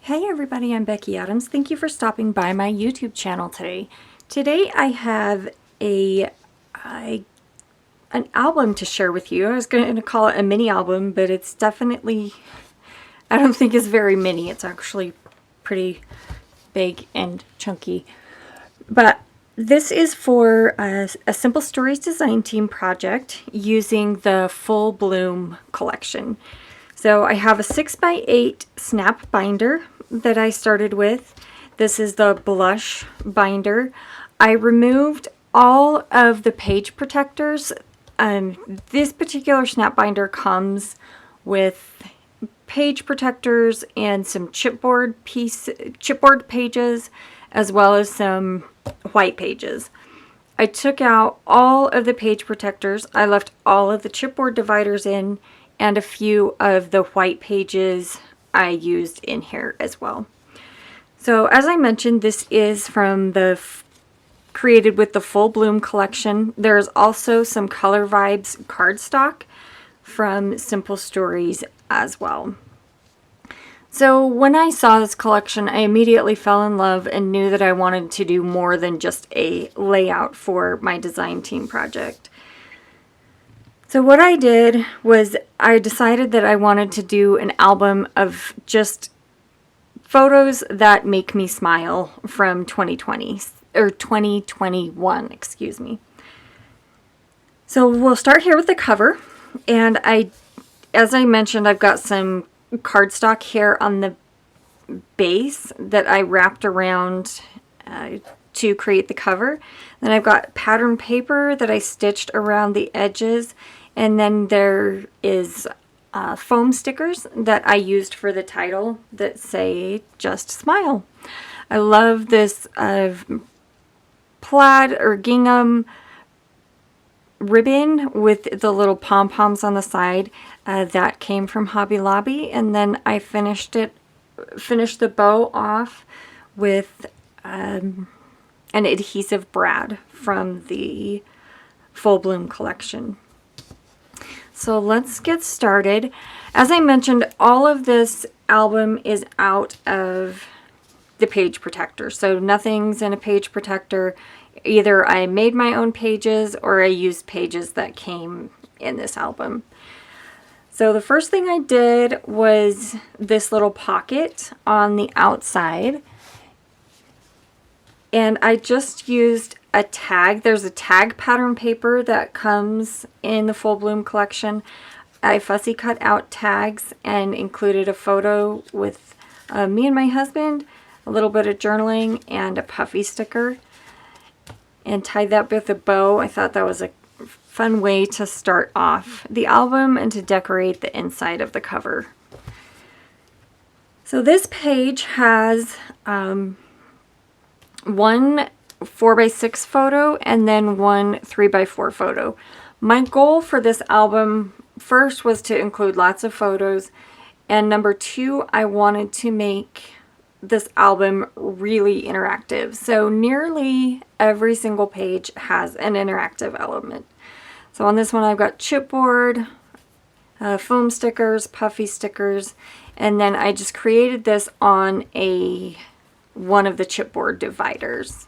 Hey everybody, I'm Becky Adams. Thank you for stopping by my YouTube channel today. Today I have an album to share with you. I was going to call it a mini album, but it's definitely, I don't think it's very mini. It's actually pretty big and chunky. But this is for a Simple Stories design team project using the Full Bloom collection. So I have a 6x8 snap binder that I started with. This is the blush binder. I removed all of the page protectors. This particular snap binder comes with page protectors and some chipboard pages, as well as some white pages. I took out all of the page protectors. I left all of the chipboard dividers in, and a few of the white pages I used in here as well. So as I mentioned, this is from the created with the Full Bloom collection. There's also some Color Vibes cardstock from Simple Stories as well. So when I saw this collection, I immediately fell in love and knew that I wanted to do more than just a layout for my design team project. So what I did was I decided that I wanted to do an album of just photos that make me smile from 2020 or 2021, excuse me. So we'll start here with the cover, and as I mentioned, I've got some cardstock here on the base that I wrapped around to create the cover. Then I've got pattern paper that I stitched around the edges, and then there is foam stickers that I used for the title that say "Just Smile." I love this plaid or gingham ribbon with the little pom-poms on the side that came from Hobby Lobby, and then I finished the bow off with an adhesive brad from the Full Bloom collection. So let's get started. As I mentioned, all of this album is out of the page protector, so nothing's in a page protector. Either I made my own pages or I used pages that came in this album. So the first thing I did was this little pocket on the outside, and I just used a tag. There's a tag pattern paper that comes in the Full Bloom collection. I fussy cut out tags and included a photo with me and my husband, a little bit of journaling, and a puffy sticker, and tied that with a bow. I thought that was a fun way to start off the album and to decorate the inside of the cover. So this page has one 4x6 photo and then one 3x4 photo. My goal for this album first was to include lots of photos, and number two, I wanted to make this album really interactive. So nearly every single page has an interactive element. So on this one I've got chipboard, foam stickers, puffy stickers, and then I just created this on one of the chipboard dividers.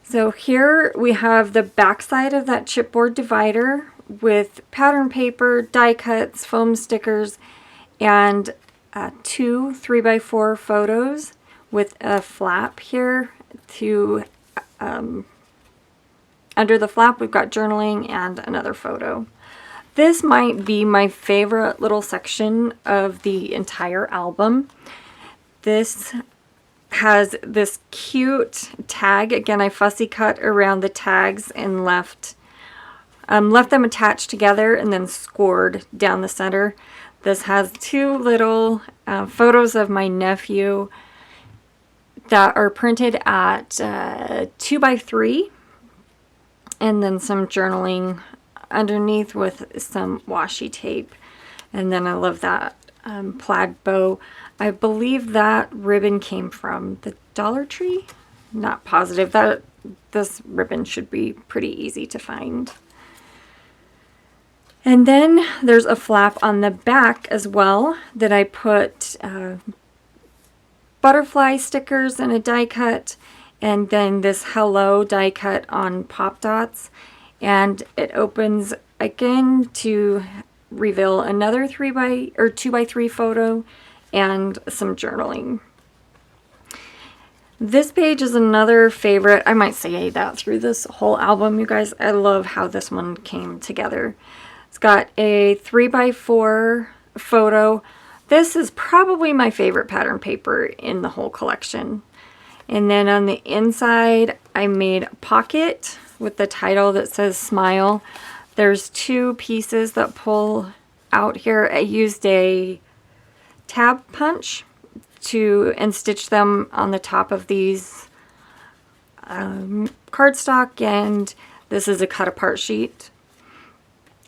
So here we have the back side of that chipboard divider with pattern paper, die cuts, foam stickers, and two 3x4 photos with a flap here to under the flap we've got journaling and another photo. This might be my favorite little section of the entire album. This has this cute tag. Again, I fussy cut around the tags and left them attached together and then scored down the center. This has two little photos of my nephew that are printed at 2x3, and then some journaling underneath with some washi tape. And then I love that plaid bow. I believe that ribbon came from the Dollar Tree. Not positive. This ribbon should be pretty easy to find. And then there's a flap on the back as well that I put got butterfly stickers and a die cut, and then this hello die cut on pop dots, and it opens again to reveal another 2x3 photo and some journaling. This page is another favorite. I might say that through this whole album, you guys. I love how this one came together. It's got a 3x4 photo. This is probably my favorite pattern paper in the whole collection. And then on the inside, I made a pocket with the title that says Smile. There's two pieces that pull out here. I used a tab punch and stitch them on the top of these cardstock, and this is a cut apart sheet.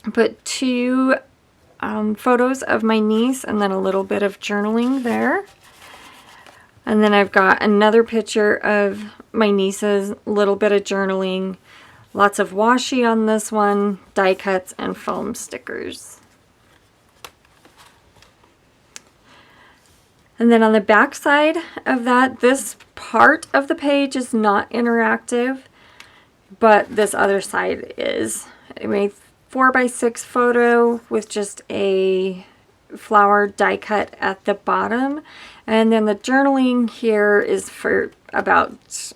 I put two photos of my niece and then a little bit of journaling there. And then I've got another picture of my niece's, little bit of journaling, lots of washi on this one, die cuts, and foam stickers. And then on the back side of that, this part of the page is not interactive, but this other side is. I made 4x6 photo with just a flower die cut at the bottom, and then the journaling here is for about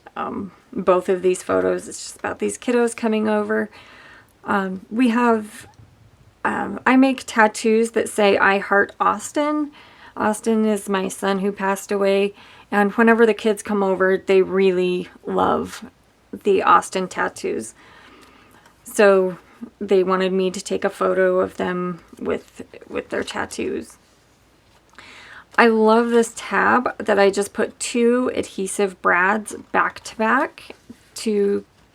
both of these photos. It's just about these kiddos coming over. We have I make tattoos that say I heart Austin. Austin is my son who passed away, and whenever the kids come over, they really love the Austin tattoos. So they wanted me to take a photo of them with their tattoos. I love this tab that I just put two adhesive brads back to back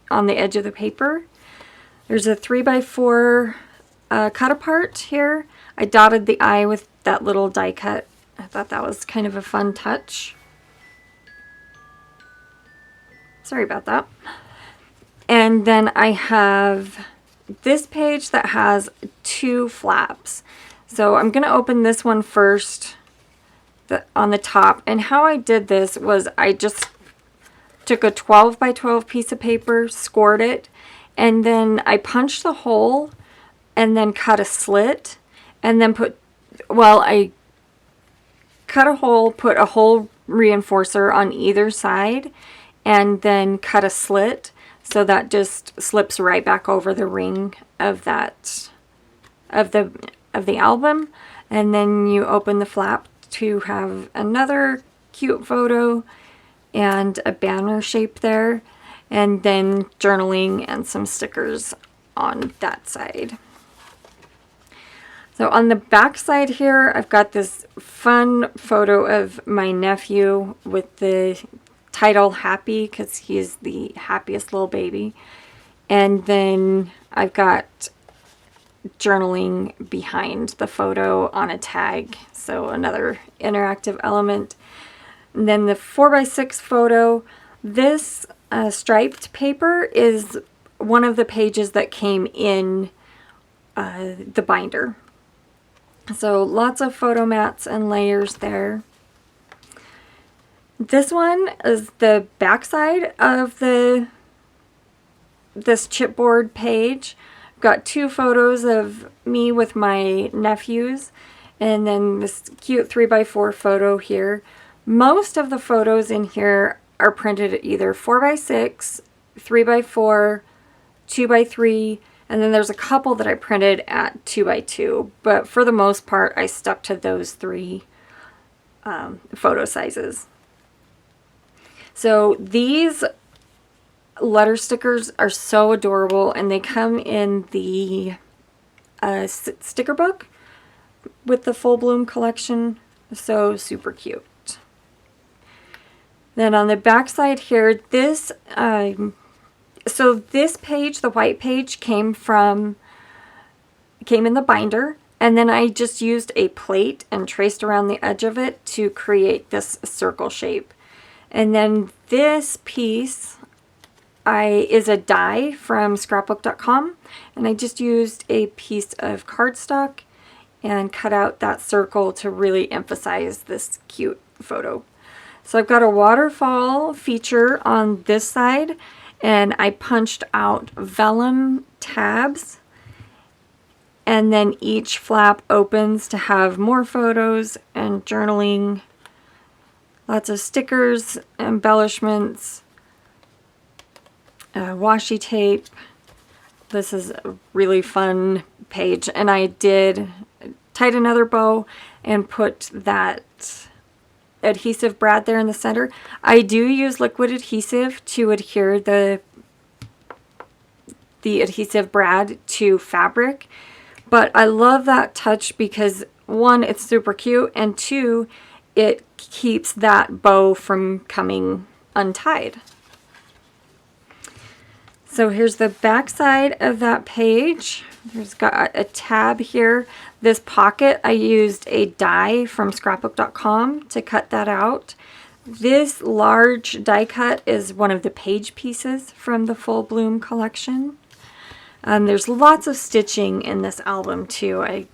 on the edge of the paper. There's a 3x4 cut apart here. I dotted the eye with that little die cut. I thought that was kind of a fun touch. Sorry about that. And then I have this page that has two flaps. So I'm going to open this one first on the top. And how I did this was I just took a 12x12 piece of paper, scored it, and then I punched the hole and then cut a slit, and then I cut a hole, put a hole reinforcer on either side, and then cut a slit, so that just slips right back over the ring of the album. And then you open the flap to have another cute photo and a banner shape there, and then journaling and some stickers on that side. So on the back side here, I've got this fun photo of my nephew with the title Happy, because he is the happiest little baby. And then I've got journaling behind the photo on a tag, so another interactive element. And then the 4x6 photo, this striped paper is one of the pages that came in the binder. So lots of photo mats and layers there. This one is the back side of this chipboard page. I've got two photos of me with my nephews, and then this cute 3x4 photo here. Most of the photos in here are printed at either 4x6, 3x4, 2x3, and then there's a couple that I printed at 2x2, but for the most part I stuck to those three photo sizes. So these letter stickers are so adorable, and they come in the sticker book with the Full Bloom collection. So super cute. Then on the back side here, this so this page, the white page, came in the binder, and then I just used a plate and traced around the edge of it to create this circle shape. And then this piece is a die from Scrapbook.com, and I just used a piece of cardstock and cut out that circle to really emphasize this cute photo. So I've got a waterfall feature on this side, and I punched out vellum tabs, and then each flap opens to have more photos and journaling, lots of stickers, embellishments, washi tape. This is a really fun page, and I did tied another bow and put that adhesive brad there in the center. I do use liquid adhesive to adhere the adhesive brad to fabric, but I love that touch because one, it's super cute, and two, it keeps that bow from coming untied. So here's the back side of that page. There's got a tab here. This pocket, I used a die from scrapbook.com to cut that out. This large die cut is one of the page pieces from the Full Bloom collection. There's lots of stitching in this album too. I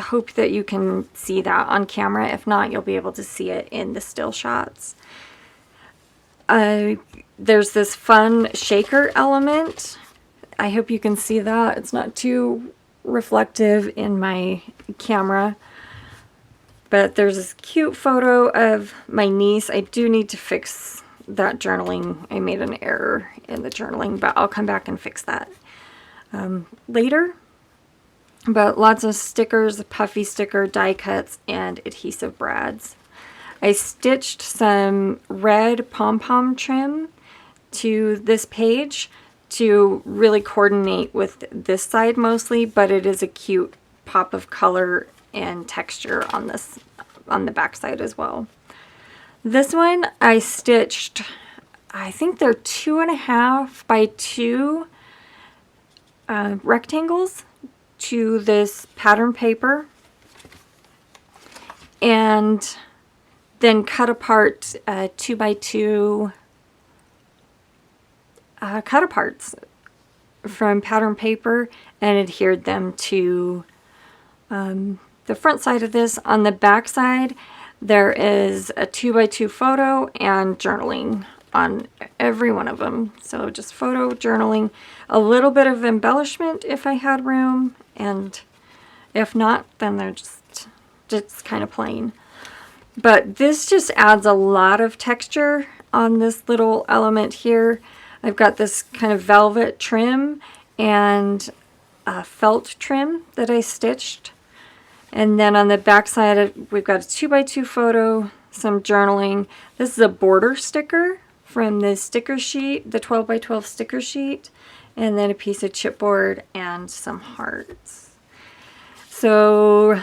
hope that you can see that on camera. If not, you'll be able to see it in the still shots. There's this fun shaker element. I hope you can see that. It's not too reflective in my camera. But there's this cute photo of my niece. I do need to fix that journaling. I made an error in the journaling, but I'll come back and fix that later. But lots of stickers, puffy sticker, die cuts, and adhesive brads. I stitched some red pom-pom trim to this page to really coordinate with this side mostly, but it is a cute pop of color and texture on this, on the back side as well. This one I stitched, I think they're 2.5 by 2 rectangles to this pattern paper, and then cut apart 2 by 2 cut aparts from pattern paper and adhered them to the front side of this. On the back side, there is a 2 by 2 photo and journaling on every one of them. So just photo, journaling, a little bit of embellishment if I had room, and if not, then they're just kind of plain. But this just adds a lot of texture on this little element here. I've got this kind of velvet trim and a felt trim that I stitched. And then on the back side, we've got a 2 by 2 photo, some journaling. This is a border sticker from the sticker sheet, the 12 by 12 sticker sheet, and then a piece of chipboard and some hearts. So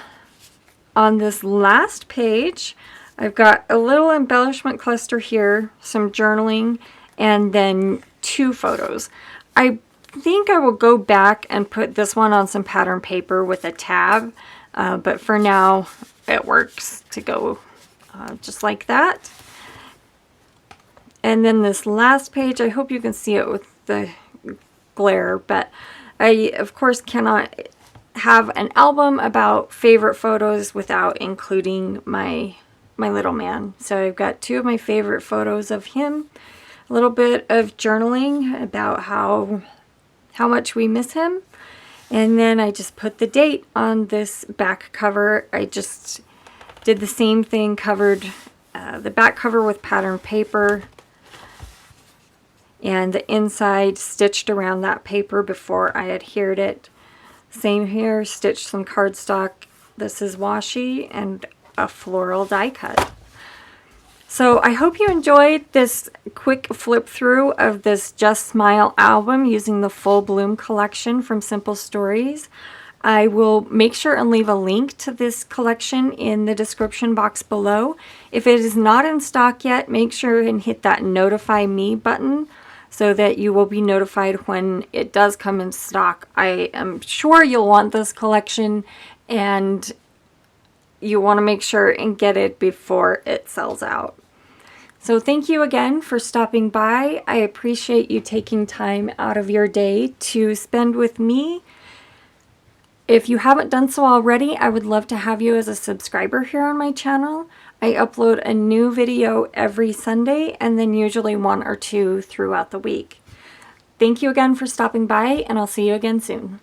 on this last page, I've got a little embellishment cluster here, some journaling, and then 2 photos. I think I will go back and put this one on some pattern paper with a tab, but for now it works to go just like that. And then this last page, I hope you can see it with the glare, but I of course cannot have an album about favorite photos without including my little man. So I've got 2 of my favorite photos of him, a little bit of journaling about how much we miss him, and then I just put the date on this back cover. I just did the same thing, covered the back cover with pattern paper, and the inside stitched around that paper before I adhered it. Same here, stitched some cardstock. This is washi and a floral die cut. So I hope you enjoyed this quick flip through of this Just Smile album using the Full Bloom collection from Simple Stories. I will make sure and leave a link to this collection in the description box below. If it is not in stock yet, make sure and hit that notify me button so that you will be notified when it does come in stock. I am sure you'll want this collection, and you want to make sure and get it before it sells out. So thank you again for stopping by. I appreciate you taking time out of your day to spend with me. If you haven't done so already, I would love to have you as a subscriber here on my channel. I upload a new video every Sunday and then usually 1 or 2 throughout the week. Thank you again for stopping by, and I'll see you again soon.